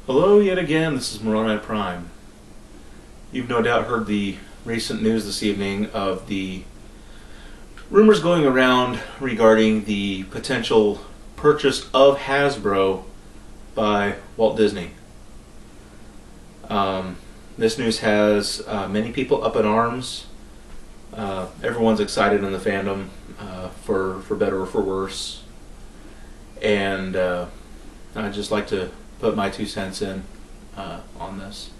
Hello yet again, this is Moroni Prime. You've no doubt heard the recent news this evening of the rumors going around regarding the potential purchase of Hasbro by Walt Disney. This news has many people up in arms. Everyone's excited in the fandom, for better or for worse. And I'd just like to put my 2 cents in on this.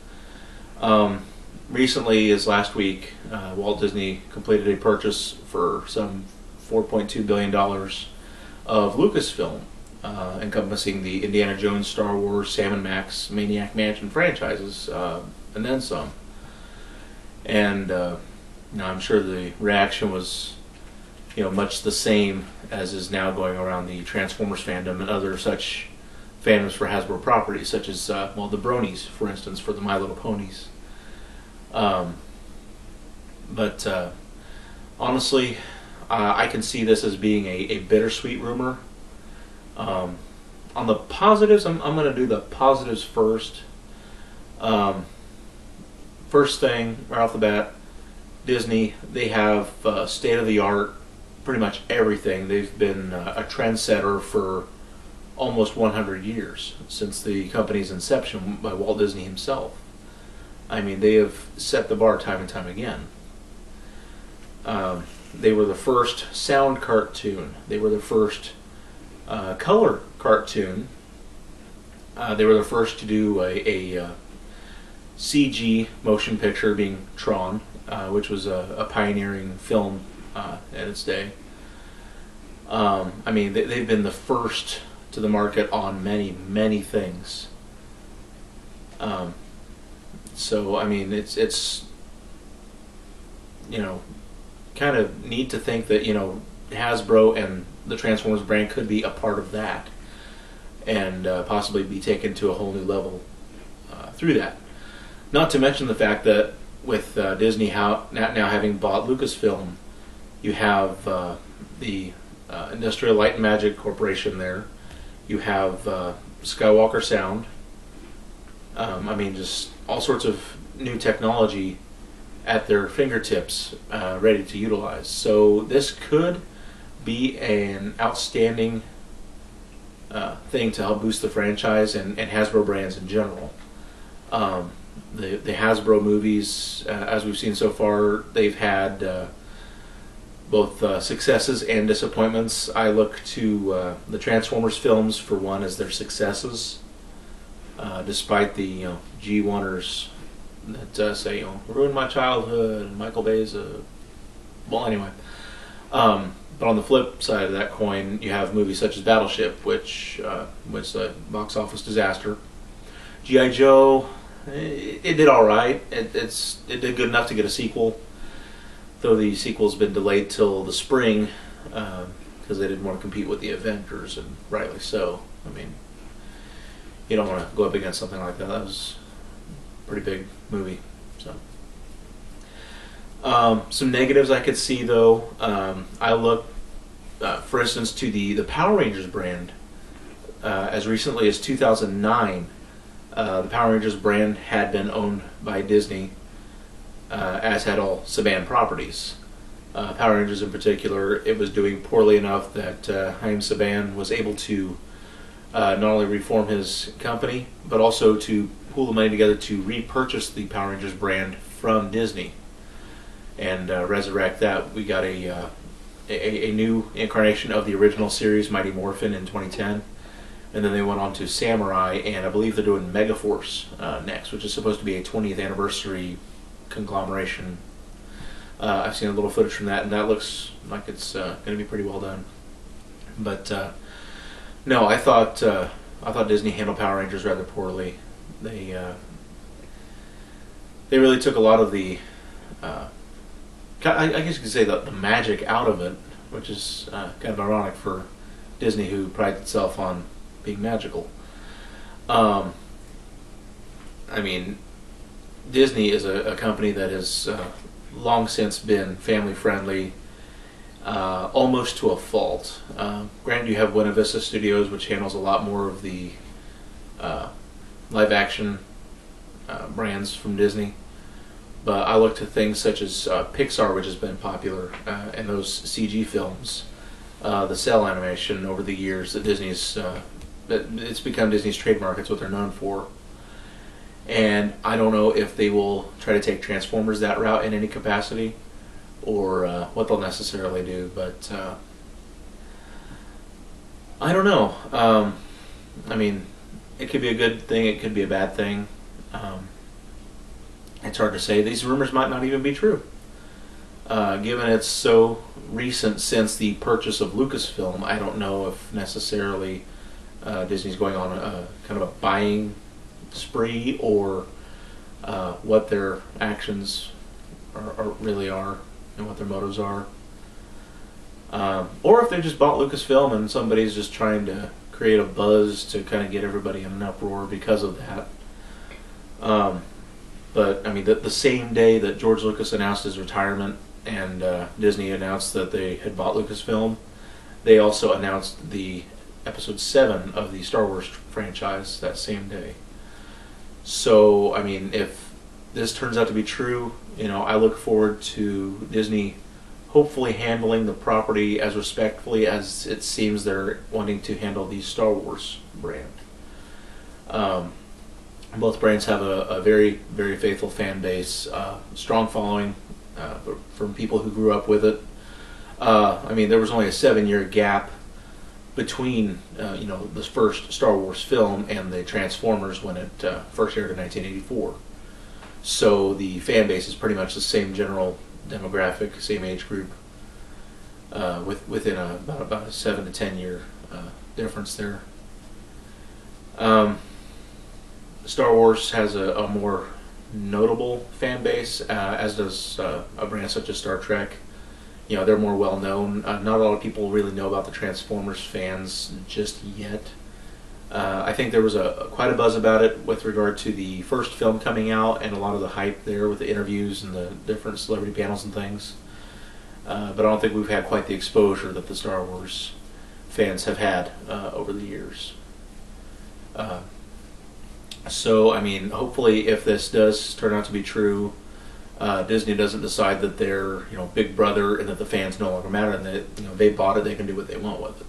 Recently, as last week, Walt Disney completed a purchase for some $4.2 billion of Lucasfilm, encompassing the Indiana Jones, Star Wars, Sam & Max, Maniac Mansion franchises, and then some. And I'm sure the reaction was much the same as is now going around the Transformers fandom and other such fandoms for Hasbro properties, such as, the Bronies, for instance, for the My Little Ponies. But honestly, I can see this as being a bittersweet rumor. On the positives, I'm going to do the positives first. First thing, right off the bat, Disney, they have state-of-the-art, pretty much everything. They've been a trendsetter for almost 100 years, since the company's inception by Walt Disney himself. I mean, they have set the bar time and time again. They were the first sound cartoon. They were the first color cartoon. They were the first to do a CG motion picture, being Tron, which was a pioneering film at its day. I mean, they've been the first to the market on many, many things. So I mean, it's kind of neat to think that Hasbro and the Transformers brand could be a part of that, and possibly be taken to a whole new level through that. Not to mention the fact that with Disney now having bought Lucasfilm, you have the Industrial Light and Magic Corporation there. You have Skywalker Sound. I mean, just all sorts of new technology at their fingertips, ready to utilize. So this could be an outstanding thing to help boost the franchise and Hasbro brands in general. The Hasbro movies, as we've seen so far, they've had both successes and disappointments. I look to the Transformers films, for one, as their successes, despite the G1ers that say, ruined my childhood, and Michael Bay's well, anyway. But on the flip side of that coin, you have movies such as Battleship, which was a box office disaster. G.I. Joe, it did all right. It did good enough to get a sequel, though the sequel's been delayed till the spring because they didn't want to compete with the Avengers, and rightly so. I mean, you don't want to go up against something like that. That was a pretty big movie. So, some negatives I could see, though. I look, for instance, to the Power Rangers brand. As recently as 2009, the Power Rangers brand had been owned by Disney, as had all Saban properties. Power Rangers in particular, it was doing poorly enough that Haim Saban was able to not only reform his company, but also to pool the money together to repurchase the Power Rangers brand from Disney and resurrect that. We got a new incarnation of the original series, Mighty Morphin, in 2010. And then they went on to Samurai, and I believe they're doing Megaforce next, which is supposed to be a 20th anniversary conglomeration. I've seen a little footage from that, and that looks like it's going to be pretty well done. But no, I thought Disney handled Power Rangers rather poorly. They really took a lot of the, I guess you could say, the magic out of it, which is kind of ironic for Disney, who prides itself on being magical. I mean, Disney is a company that has long since been family friendly, almost to a fault. Granted, you have Buena Vista Studios, which handles a lot more of the live action brands from Disney. But I look to things such as Pixar, which has been popular, and those CG films, the cell animation over the years that it's become Disney's trademark. It's what they're known for. And I don't know if they will try to take Transformers that route in any capacity, or what they'll necessarily do. But I don't know. I mean, it could be a good thing. It could be a bad thing. It's hard to say. These rumors might not even be true. Given it's so recent since the purchase of Lucasfilm, I don't know if necessarily Disney's going on a kind of a buying spree, or what their actions really are and what their motives are. Or if they just bought Lucasfilm and somebody's just trying to create a buzz to kind of get everybody in an uproar because of that. But I mean, the same day that George Lucas announced his retirement and Disney announced that they had bought Lucasfilm, they also announced the episode 7 of the Star Wars franchise that same day. So, I mean, if this turns out to be true, I look forward to Disney hopefully handling the property as respectfully as it seems they're wanting to handle the Star Wars brand. Both brands have a very, very faithful fan base, strong following from people who grew up with it. I mean, there was only a 7-year gap between the first Star Wars film and the Transformers when it first aired in 1984. So the fan base is pretty much the same general demographic, same age group, within about a 7 to 10 year difference there. Star Wars has a more notable fan base, as does a brand such as Star Trek. They're more well known. Not a lot of people really know about the Transformers fans just yet. I think there was quite a buzz about it with regard to the first film coming out, and a lot of the hype there with the interviews and the different celebrity panels and things. But I don't think we've had quite the exposure that the Star Wars fans have had over the years. So, I mean, hopefully if this does turn out to be true, Disney doesn't decide that they're, Big Brother and that the fans no longer matter and that, they bought it, they can do what they want with it.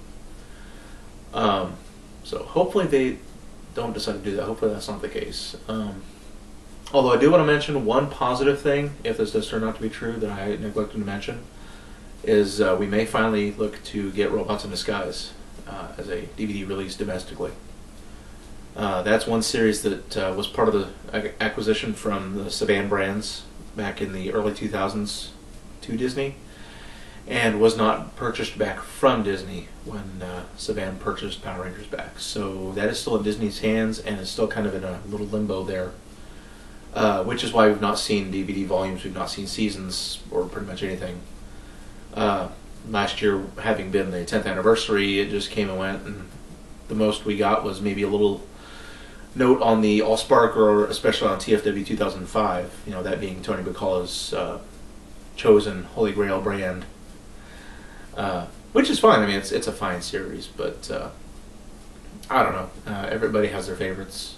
So hopefully they don't decide to do that. Hopefully that's not the case. Although I do want to mention one positive thing, if this does turn out to be true, that I neglected to mention, is we may finally look to get Robots in Disguise as a DVD release domestically. That's one series that was part of the acquisition from the Saban brands back in the early 2000s to Disney, and was not purchased back from Disney when Saban purchased Power Rangers back. So that is still in Disney's hands and is still kind of in a little limbo there, which is why we've not seen DVD volumes, we've not seen seasons, or pretty much anything. Last year, having been the 10th anniversary, it just came and went, and the most we got was maybe a little note on the AllSpark, or especially on TFW 2005, that being Tony Bacala's chosen Holy Grail brand, which is fine. I mean, it's a fine series, but I don't know. Everybody has their favorites.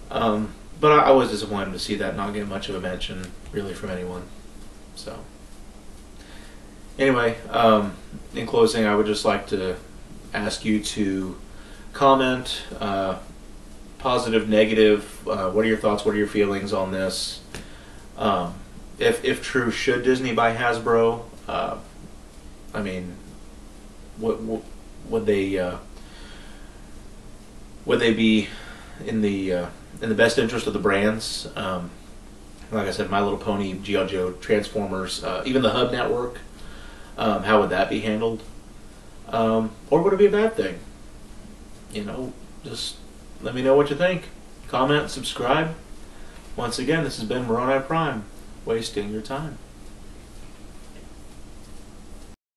But I was disappointed to see that not get much of a mention, really, from anyone. So, anyway, in closing, I would just like to ask you to comment, positive, negative, what are your thoughts, what are your feelings on this? If true, should Disney buy Hasbro? I mean, would they be in the best interest of the brands? Like I said, My Little Pony, G.I. Joe, Transformers, even the Hub Network, how would that be handled? Or would it be a bad thing? Just let me know what you think. Comment, subscribe. Once again, this has been Moroni Prime, wasting your time.